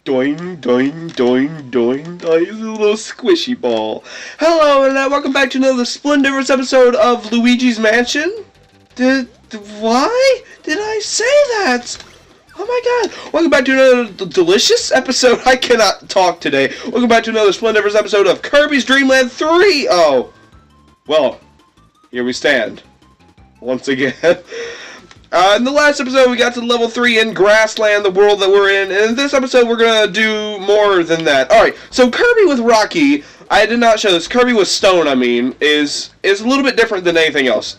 Doing, doing, doing, doing. Oh, he's a little squishy ball. Hello, and welcome back to another splendiferous episode of Luigi's Mansion. Why did I say that? Oh my god. Welcome back to another delicious episode. I cannot talk today. Welcome back to another splendiferous episode of Kirby's Dreamland 3. Oh. Well, here we stand. Once again. In the last episode, we got to level 3 in Grassland, the world that we're in. And in this episode, we're going to do more than that. Alright, so Kirby with Rocky, I did not show this. Kirby with Stone, I mean, is a little bit different than anything else.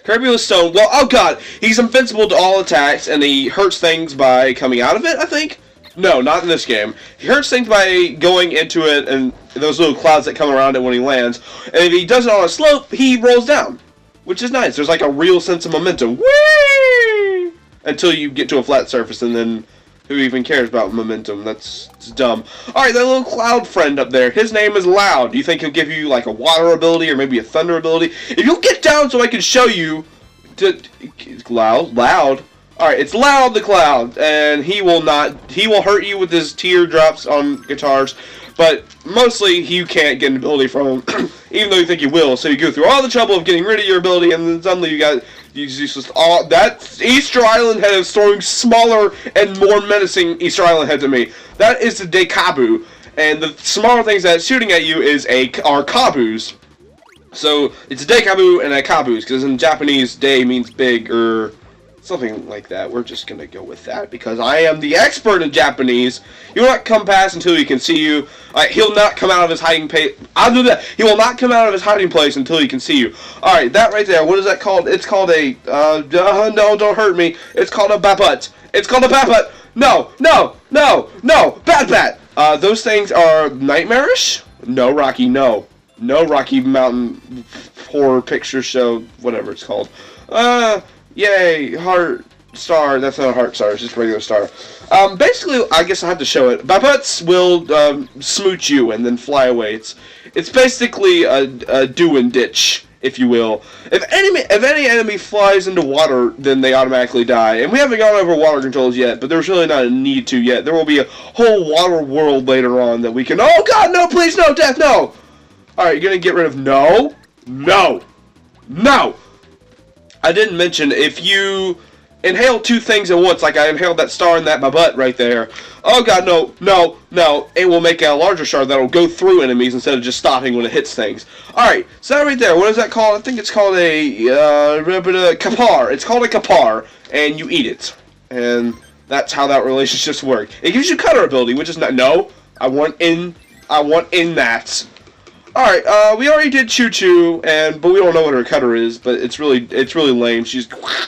Kirby with Stone, well, oh god, he's invincible to all attacks, and he hurts things by coming out of it, I think? No, not in this game. He hurts things by going into it, and those little clouds that come around it when he lands. And if he does it on a slope, he rolls down. Which is nice. There's like a real sense of momentum. Whee! Until you get to a flat surface, and then who even cares about momentum? It's dumb. Alright, that little cloud friend up there, his name is Loud. Do you think he'll give you like a water ability or maybe a thunder ability? If you'll get down so I can show you. Loud? Alright, it's Loud the Cloud, and he will hurt you with his teardrops on guitars. But mostly, you can't get an ability from him, even though you think you will. So you go through all the trouble of getting rid of your ability, and then suddenly that Easter Island head is throwing smaller and more menacing Easter Island head to me. That is the Dekabu, and the smaller things that's shooting at you are Kabus. So it's a Dekabu and a Kabus, because in Japanese, day means big, or something like that. We're just gonna go with that because I am the expert in Japanese. He will not come past until he can see you. He'll not come out of his hiding place. I'll do that. He will not come out of his hiding place until he can see you. Alright, that right there. What is that called? It's called a, no, don't hurt me. It's called a Baput. It's called a Baput. No, Bad Bat. Those things are nightmarish? No, Rocky, no. No, Rocky Mountain Horror Picture Show, whatever it's called. Yay, heart star. That's not a heart star, it's just a regular star. Basically, I guess I have to show it. Baputs will smooch you and then fly away. It's basically a do and ditch, if you will. If any enemy flies into water, then they automatically die. And we haven't gone over water controls yet, but there's really not a need to yet. There will be a whole water world later on that we can. Oh god, no, please, no, death, no! Alright, you're gonna get rid of. No! I didn't mention, if you inhale two things at once, like I inhaled that star in my butt right there. Oh god, no. It will make a larger star that'll go through enemies instead of just stopping when it hits things. Alright, so that right there, what is that called? I think it's called a kapar. It's called a kapar, and you eat it. And that's how that relationships work. It gives you cutter ability, which is not, no, I want in that. Alright, we already did Choo Choo, but we don't know what her cutter is, but it's really lame.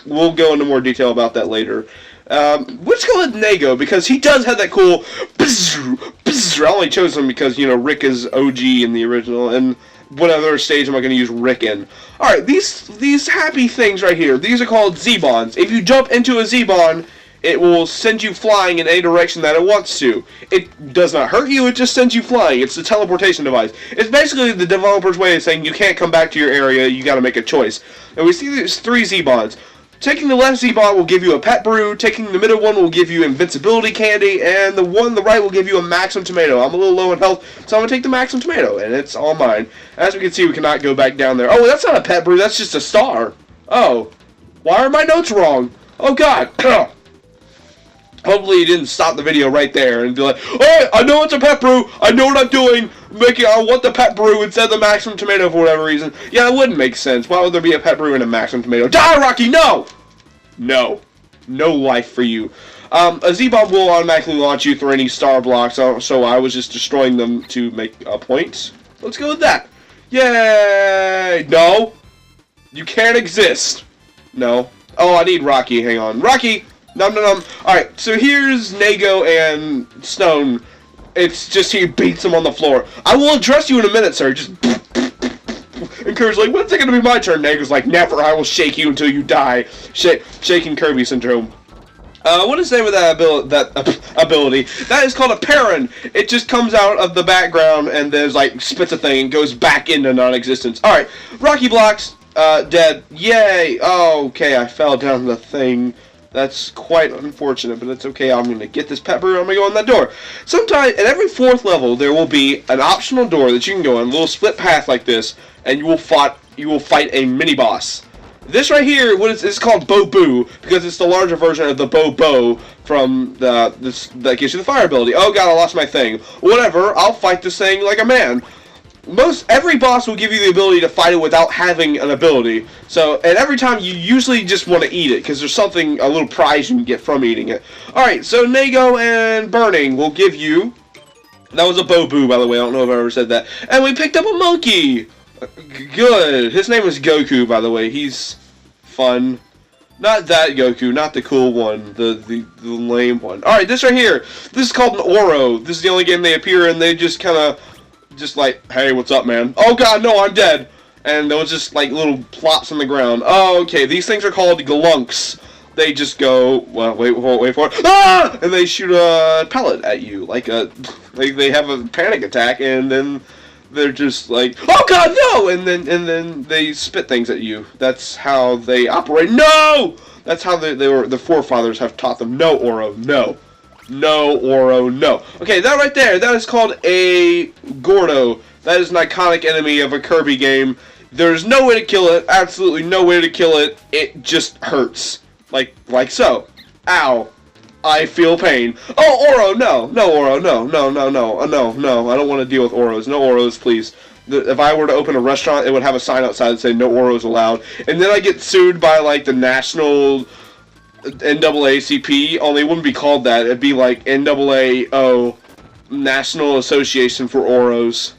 We'll go into more detail about that later. Let's go with Nago, because he does have that cool I only chose him because, you know, Rick is OG in the original, and what other stage am I going to use Rick in? Alright, these happy things right here, these are called Z-Bonds. If you jump into a Z-Bond, it will send you flying in any direction that it wants to. It does not hurt you, it just sends you flying. It's a teleportation device. It's basically the developer's way of saying you can't come back to your area, you gotta make a choice. And we see these 3 Z-Bonds. Taking the left Z-Bond will give you a pet brew, taking the middle one will give you invincibility candy, and the one on the right will give you a maximum tomato. I'm a little low in health, so I'm gonna take the maximum tomato, and it's all mine. As we can see, we cannot go back down there. Oh, that's not a pet brew, that's just a star. Oh. Why are my notes wrong? Oh god. Hopefully you didn't stop the video right there and be like, oh, I know it's a pet brew, I know what I'm doing, I want the pet brew instead of the maximum tomato for whatever reason. Yeah, that wouldn't make sense. Why would there be a pet brew and a maximum tomato? Die, Rocky, no! No life for you. A Z-Bomb will automatically launch you through any star blocks, so I was just destroying them to make a point. Let's go with that. Yay! No! You can't exist. No. Oh, I need Rocky, hang on. Rocky! Nom. Alright, so here's Nago and Stone. It's just he beats him on the floor. I will address you in a minute, sir. Just and Kirby's like, when's it gonna be my turn? Nago's like, never, I will shake you until you die. Shaking Kirby syndrome. What is the name of that ability? That is called a Perrin. It just comes out of the background and there's like spits a thing and goes back into non-existence. Alright, Rocky blocks, dead. Yay! Oh, okay, I fell down the thing. That's quite unfortunate, but it's okay. I'm going to get this pepper, I'm going to go in that door. Sometime, at every 4th level, there will be an optional door that you can go in, a little split path like this, and you will fight a mini-boss. This right here, it's called Bo Boo, because it's the larger version of the Bo Bo from that gives you the fire ability. Oh god, I lost my thing. Whatever, I'll fight this thing like a man. Every boss will give you the ability to fight it without having an ability. So, and every time you usually just want to eat it, because there's a little prize you can get from eating it. Alright, so Nago and Burning will give you, that was a Bo Boo, by the way, I don't know if I ever said that. And we picked up a monkey! Good. His name is Goku, by the way. He's fun. Not that Goku, not the cool one, the lame one. Alright, this right here. This is called an Oro. This is the only game they appear in. They just kind of, like, hey, what's up, man? Oh god, no, I'm dead. And there was just, like, little plops on the ground. Oh, okay, these things are called Glunks. They just go, well, wait for it. Ah! And they shoot a pellet at you. Like they have a panic attack, and then they're just like, oh god, no! And then they spit things at you. That's how they operate. No! That's how the forefathers have taught them. No, Oro, no. No, Oro, no. Okay, that right there, that is called a Gordo. That is an iconic enemy of a Kirby game. There's no way to kill it. Absolutely no way to kill it. It just hurts. Like so. Ow. I feel pain. Oh, Oro, no. No, Oro, no. No. I don't want to deal with Oros. No Oros, please. If I were to open a restaurant, it would have a sign outside that said no Oros allowed. And then I get sued by, like, the national NAACP, only it wouldn't be called that. It'd be like NAAO, National Association for Oros.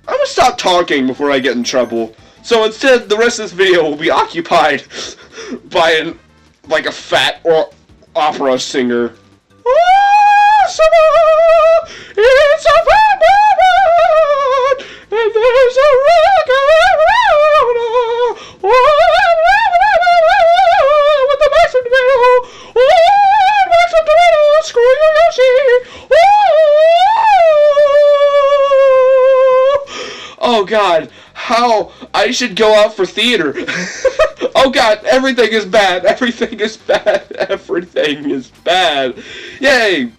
I'm gonna stop talking before I get in trouble. So instead, the rest of this video will be occupied by a fat or opera singer. It's a fat moment, and there's a record with the Mason Bill. Mason Bill, screw you, Yoshi. Oh god, how I should go out for theater. Oh god, everything is bad. Everything is bad. Everything is bad. Yay!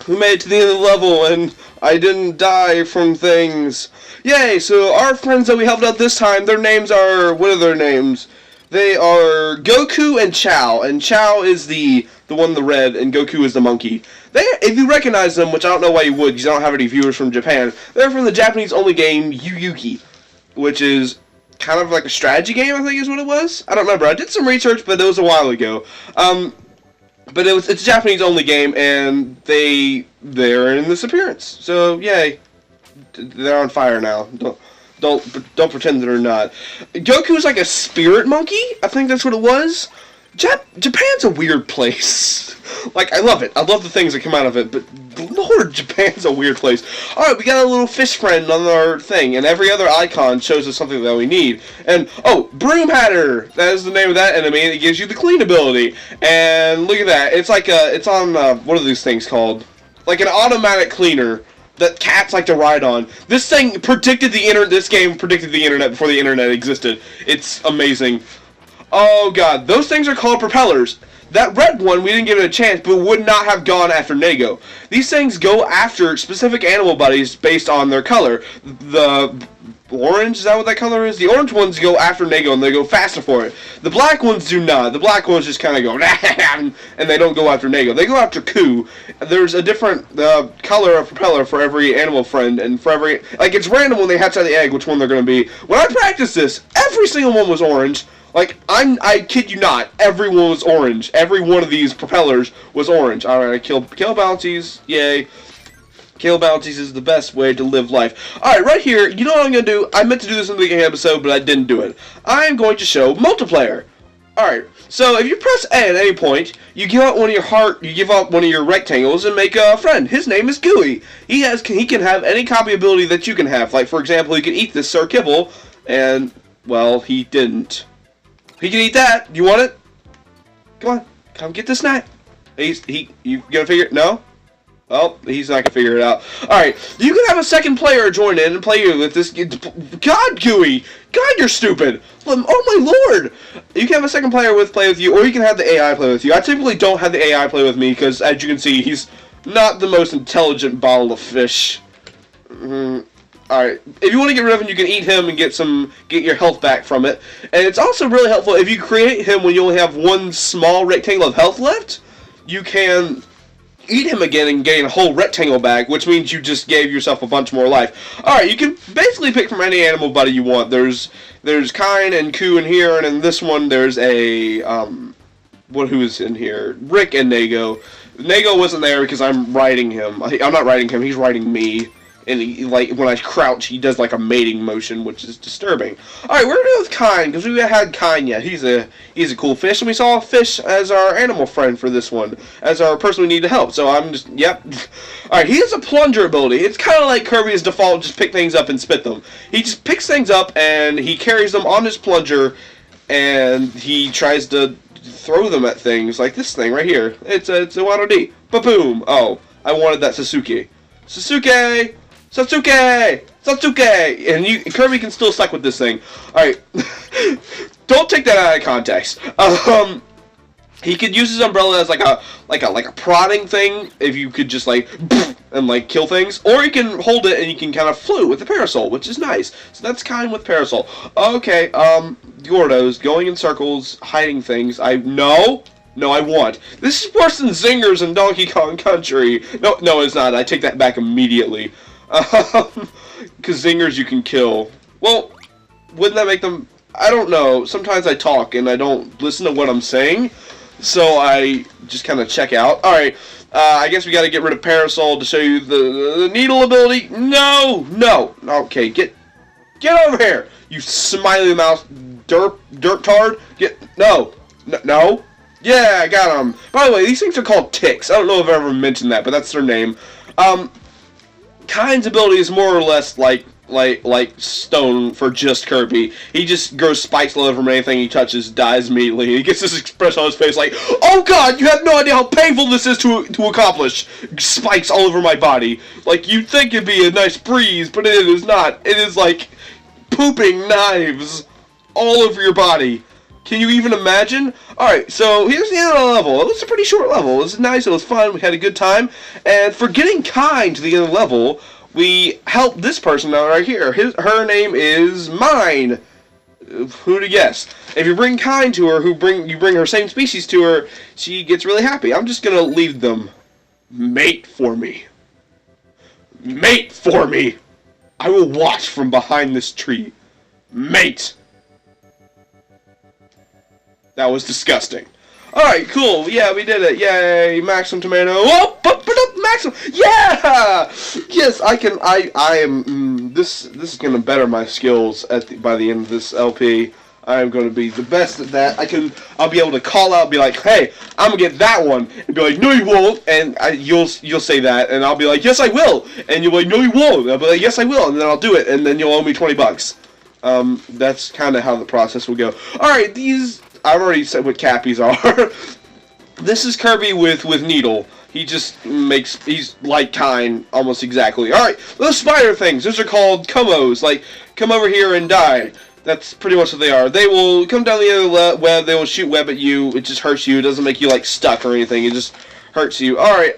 We made it to the end of the level and I didn't die from things. Yay! So our friends that we helped out this time, their names are, what are their names? They are Goku and Chow. And Chow is the one in the red, and Goku is the monkey. If you recognize them, which I don't know why you would, because I don't have any viewers from Japan, they're from the Japanese-only game Yu Yuki, which is kind of like a strategy game, I think is what it was. I don't remember. I did some research, but it was a while ago. But it's a Japanese-only game, and they're in this appearance. So yay, they're on fire now. Don't pretend that they're not. Goku's like a spirit monkey. I think that's what it was. Japan's a weird place. Like, I love it. I love the things that come out of it, but Lord, Japan's a weird place. Alright, we got a little fish friend on our thing, and every other icon shows us something that we need. And, oh, Broom Hatter! That is the name of that enemy, and it gives you the clean ability. And look at that. It's like it's on, what are these things called? Like an automatic cleaner that cats like to ride on. This thing predicted the internet, this game predicted the internet before the internet existed. It's amazing. Oh god, those things are called propellers. That red one, we didn't give it a chance, but would not have gone after Nago. These things go after specific animal buddies based on their color. The orange, is that what that color is? The orange ones go after Nago, and they go faster for it. The black ones do not. The black ones just kind of go, and they don't go after Nago. They go after Ku. There's a different color of propeller for every animal friend, and for every, like, it's random when they hatch out the egg which one they're going to be. When I practiced this, every single one was orange. Like, I kid you not, everyone was orange. Every one of these propellers was orange. Alright, kill bounties, yay. Kill bounties is the best way to live life. Alright, right here, you know what I'm going to do? I meant to do this in the beginning episode, but I didn't do it. I'm going to show multiplayer. Alright, so if you press A at any point, you give out one of your rectangles and make a friend. His name is Gooey. He can have any copy ability that you can have. Like, for example, he can eat this Sir Kibble, and, well, he didn't. He can eat that. You want it? Come on. Come get the snack. You gonna figure it? No? Well, he's not gonna figure it out. Alright. You can have a second player join in and play with this. God, Gooey! God, you're stupid! Oh my lord! You can have a second player play with you, or you can have the AI play with you. I typically don't have the AI play with me, because as you can see, he's not the most intelligent bottle of fish. Alright, if you want to get rid of him, you can eat him and get your health back from it. And it's also really helpful if you create him when you only have one small rectangle of health left, you can eat him again and gain a whole rectangle back, which means you just gave yourself a bunch more life. Alright, you can basically pick from any animal buddy you want. There's Kine and Ku in here, and in this one there's a, who is in here? Rick and Nago. Nago wasn't there because I'm riding him. I'm not riding him, he's riding me. And he, like, when I crouch, he does like a mating motion, which is disturbing. Alright, we're gonna go with Kine, because we haven't had Kine yet. He's a cool fish, and we saw a fish as our animal friend for this one, as our person we need to help. So I'm just, yep. Alright, he has a plunger ability. It's kind of like Kirby's default, just pick things up and spit them. He just picks things up, and he carries them on his plunger, and he tries to throw them at things, like this thing right here. It's a Wado D. Ba-boom! Oh, I wanted that Sasuke. Sasuke! Sasuke! Sasuke! And Kirby can still suck with this thing. Alright. Don't take that out of context. He could use his umbrella as like a prodding thing, if you could just like and like kill things. Or you can hold it and you can kind of float with the parasol, which is nice. So that's kind with parasol. Okay, Gordos, going in circles, hiding things. No, I want. This is worse than Zingers in Donkey Kong Country. No, it's not. I take that back immediately. Because Zingers you can kill. Well, wouldn't that make them... I don't know. Sometimes I talk and I don't listen to what I'm saying. So I just kind of check out. Alright, I guess we got to get rid of Parasol to show you the needle ability. No! Okay, get over here, you smiley mouth derp tard. No. Yeah, I got him. By the way, these things are called ticks. I don't know if I've ever mentioned that, but that's their name. Kine's ability is more or less like stone for just Kirby. He just grows spikes all over him. Anything he touches dies immediately. He gets this expression on his face like, "Oh God, you have no idea how painful this is to accomplish." Spikes all over my body. Like, you'd think it'd be a nice breeze, but it is not. It is like pooping knives all over your body. Can you even imagine? Alright, so here's the end of the level. It was a pretty short level. It was nice, it was fun, we had a good time. And for getting Kine to the end of the level, we helped this person out right here. Her name is Mine. Who to guess? If you bring Kine to her, you bring her same species to her, she gets really happy. I'm just gonna leave them. Mate for me. Mate for me. I will watch from behind this tree. Mate. That was disgusting. Alright, cool. Yeah, we did it. Yay, Maximum Tomato. Oh, Maximum. Yeah! Yes, I am, this is going to better my skills by the end of this LP. I am going to be the best at that. I'll be able to call out and be like, "Hey, I'm going to get that one." And be like, "No, you won't." And you'll say that. And I'll be like, "Yes, I will." And you'll be like, "No, you won't." And I'll be like, "Yes, I will." And then I'll do it. And then you'll owe me $20. That's kind of how the process will go. Alright, I've already said what Cappies are. This is Kirby with Needle. He's like Kine, almost exactly. Alright, those spider things, those are called Komos. Like, come over here and die. That's pretty much what they are. They will come down the end of the web, they will shoot web at you, it just hurts you, it doesn't make you, like, stuck or anything, it just hurts you. Alright,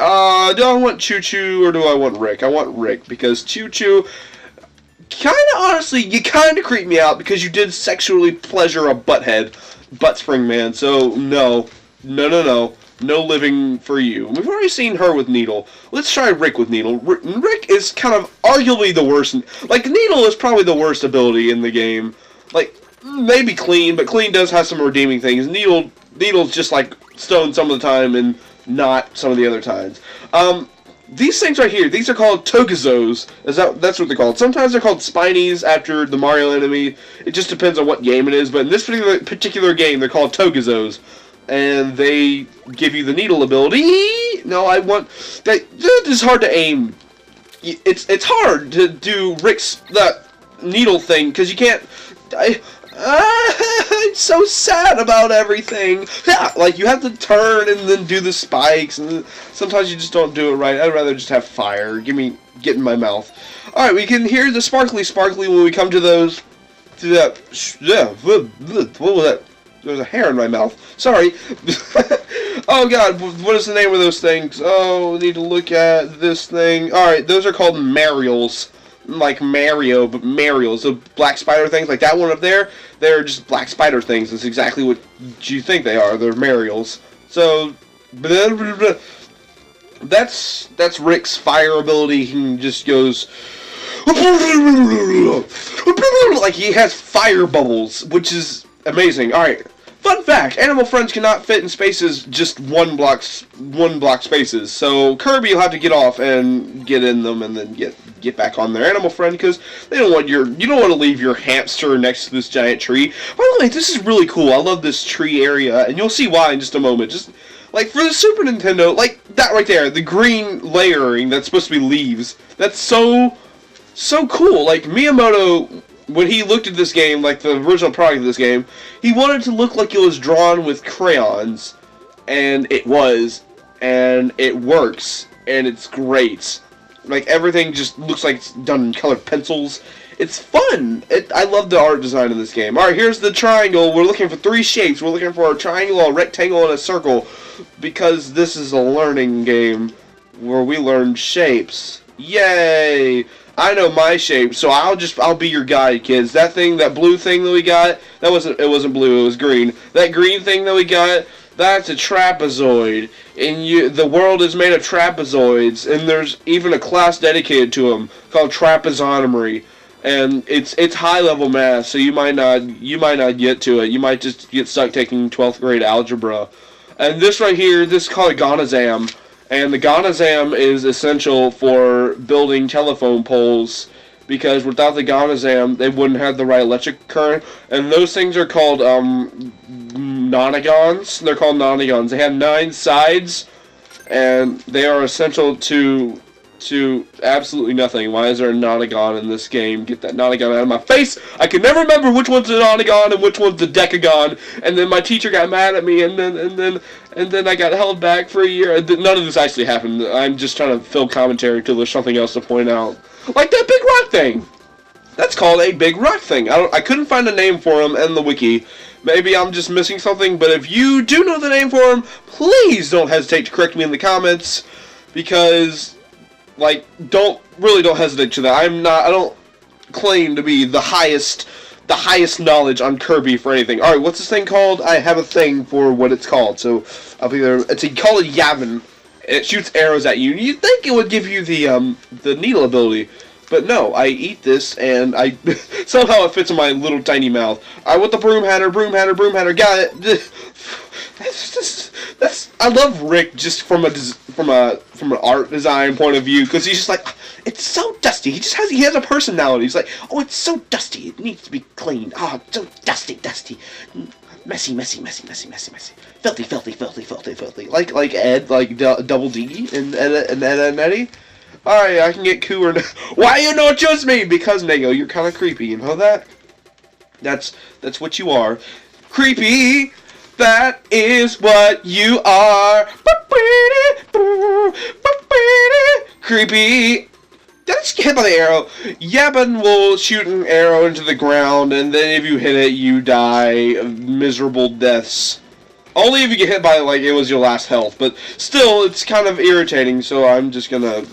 do I want Choo Choo or do I want Rick? I want Rick, because Choo Choo... honestly, you kinda creep me out because you did sexually pleasure a butthead. Butt Spring Man, so no living for you. We've already seen her with Needle. Let's try Rick with Needle. Rick is kind of arguably the worst. Like, Needle is probably the worst ability in the game. Like, maybe Clean, but Clean does have some redeeming things. Needle's just like Stone some of the time and not some of the other times. These things right here, these are called Togazos. That's what they're called. Sometimes they're called Spinies after the Mario enemy. It just depends on what game it is, but in this particular game, they're called Togazos. And they give you the needle ability. No, I want... That is hard to aim. It's hard to do Rick's needle thing, because you can't... I'm so sad about everything. Yeah, like, you have to turn and then do the spikes, and sometimes you just don't do it right. I'd rather just have fire. Get in my mouth. Alright, we can hear the sparkly when we come to What was that? There's a hair in my mouth. Sorry. Oh god, what is the name of those things? Oh, we need to look at this thing. Alright, those are called Marials. Like Mario, but Marials. The black spider things, like that one up there, they're just black spider things. That's exactly what you think they are. They're Marials. So, that's Rick's fire ability. He just goes... like he has fire bubbles, which is amazing. Alright. Fun fact, animal friends cannot fit in spaces just one block spaces. So Kirby will have to get off and get in them and then get back on their animal friend because they don't want you don't want to leave your hamster next to this giant tree. By the way, this is really cool. I love this tree area and you'll see why in just a moment. Just like for the Super Nintendo, like that right there, the green layering that's supposed to be leaves. That's so cool. Like Miyamoto, when he looked at this game, like the original product of this game, he wanted to look like it was drawn with crayons, and it was, and it works, and it's great. Like everything just looks like it's done in colored pencils. It's fun. I love the art design of this game. Alright, here's the triangle. We're looking for 3 shapes. We're looking for a triangle, a rectangle, and a circle, because this is a learning game where we learn shapes. Yay! I know my shape, so I'll be your guide, kids. That blue thing that we got, it wasn't blue, it was green. That green thing that we got, that's a trapezoid. And the world is made of trapezoids, and there's even a class dedicated to them called trapezonometry. And it's high level math, so you might not get to it. You might just get stuck taking 12th grade algebra. And this right here, this is called a gonazam. And the gonazam is essential for building telephone poles because without the gonazam, they wouldn't have the right electric current. And those things are called nonagons. They're called nonagons. They have 9 sides, and they are essential to absolutely nothing. Why is there a nonagon in this game? Get that nonagon out of my face! I can never remember which one's a nonagon and which one's the decagon. And then my teacher got mad at me, and then I got held back for a year. None of this actually happened. I'm just trying to film commentary until there's something else to point out. Like that big rock thing! That's called a big rock thing. I couldn't find a name for him in the wiki. Maybe I'm just missing something, but if you do know the name for him, please don't hesitate to correct me in the comments, because... like, don't hesitate to that. I don't claim to be the highest knowledge on Kirby for anything. Alright, what's this thing called? I have a thing for what it's called, so I'll be there. You call it Yavin. It shoots arrows at you. You'd think it would give you the needle ability. But no, I eat this, and somehow it fits in my little tiny mouth. Alright, with the broom hatter, got it. I love Rick just from an art design point of view, because he's just like, it's so dusty. He has a personality. He's like, oh, it's so dusty. It needs to be cleaned. Oh, it's so dusty. Messy. Filthy. Like Ed, like Double D and Ed and Eddie. Alright, I can get Koo or... Why you don't choose me? Because, Nego, you're kind of creepy, you know that? That's what you are. Creepy! That is what you are! Creepy! That's hit by the arrow. Yabin will shoot an arrow into the ground, and then if you hit it, you die of miserable deaths. Only if you get hit by it like it was your last health, but still, it's kind of irritating, so I'm just gonna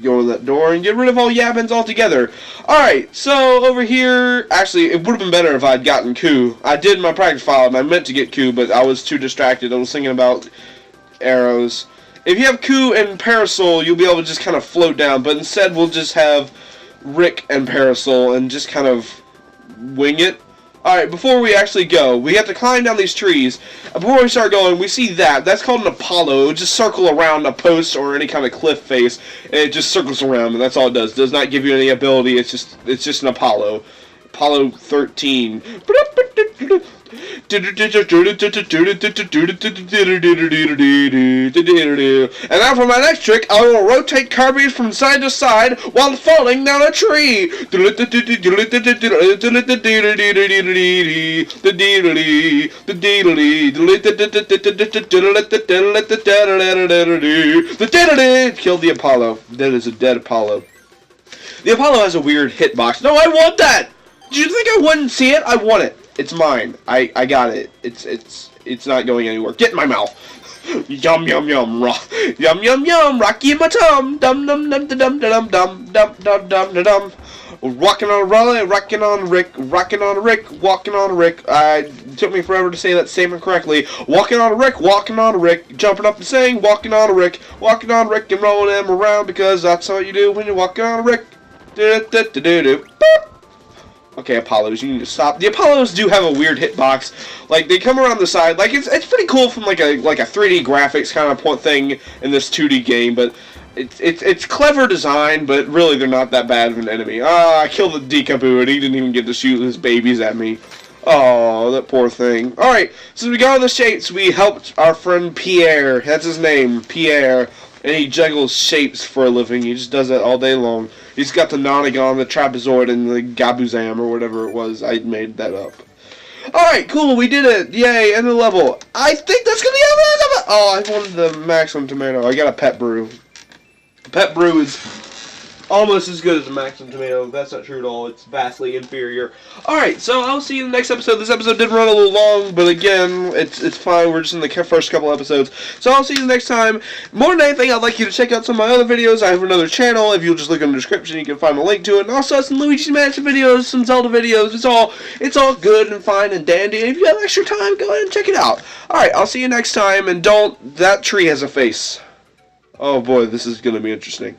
go in that door and get rid of all Yabins altogether. Alright, so over here, actually, it would have been better if I had gotten Koo. I did in my practice file, and I meant to get Koo, but I was too distracted. I was thinking about arrows. If you have Koo and Parasol, you'll be able to just kind of float down, but instead we'll just have Rick and Parasol and just kind of wing it. Alright, before we actually go, we have to climb down these trees. Before we start going, we see that's called an Apollo. It'll just circle around a post or any kind of cliff face, and it just circles around, and that's all it does. It does not give you any ability, it's just an Apollo. Apollo 13. And now for my next trick, I will rotate Kirby from side to side while falling down a tree. Killed the Apollo. That is a dead Apollo. The Apollo has a weird hitbox. No, I want that! Did you think I wouldn't see it? I want it. It's mine. I got it. It's not going anywhere. Get in my mouth. Yum yum yum. Yum yum yum. Rocky in my tum. Dum dum dum dum dum dum dum dum dum dum dum. Rocking on a Raleigh, rocking on a Rick, rocking on a Rick, walking on a Rick. It took me forever to say that statement correctly. Walking on a Rick, walking on a Rick, jumping up and saying, walking on a Rick, and rolling him around because that's what you do when you're walking on a Rick. Do-do-do-do-do. Okay, Apollos, you need to stop. The Apollos do have a weird hitbox. Like, they come around the side. Like, it's pretty cool from like a 3D graphics kind of point thing in this 2D game, but it's clever design, but really they're not that bad of an enemy. I killed the Deekaboo and he didn't even get to shoot his babies at me. Oh, that poor thing. Alright, so we got on the shapes. We helped our friend Pierre. That's his name, Pierre. And he juggles shapes for a living. He just does that all day long. He's got the Nonagon, the Trapezoid, and the Gabuzam, or whatever it was. I made that up. Alright, cool, we did it. Yay, end of the level. I think that's gonna be it. Oh, I wanted the maximum tomato. I got a pet brew. Pet brew is almost as good as a maximum tomato. That's not true at all. It's vastly inferior. Alright, so I'll see you in the next episode. This episode did run a little long, but again, it's fine. We're just in the first couple episodes. So I'll see you next time. More than anything, I'd like you to check out some of my other videos. I have another channel. If you'll just look in the description, you can find a link to it. And also some Luigi's Mansion videos, some Zelda videos. It's all good and fine and dandy. And if you have extra time, go ahead and check it out. Alright, I'll see you next time. And that tree has a face. Oh boy, this is going to be interesting.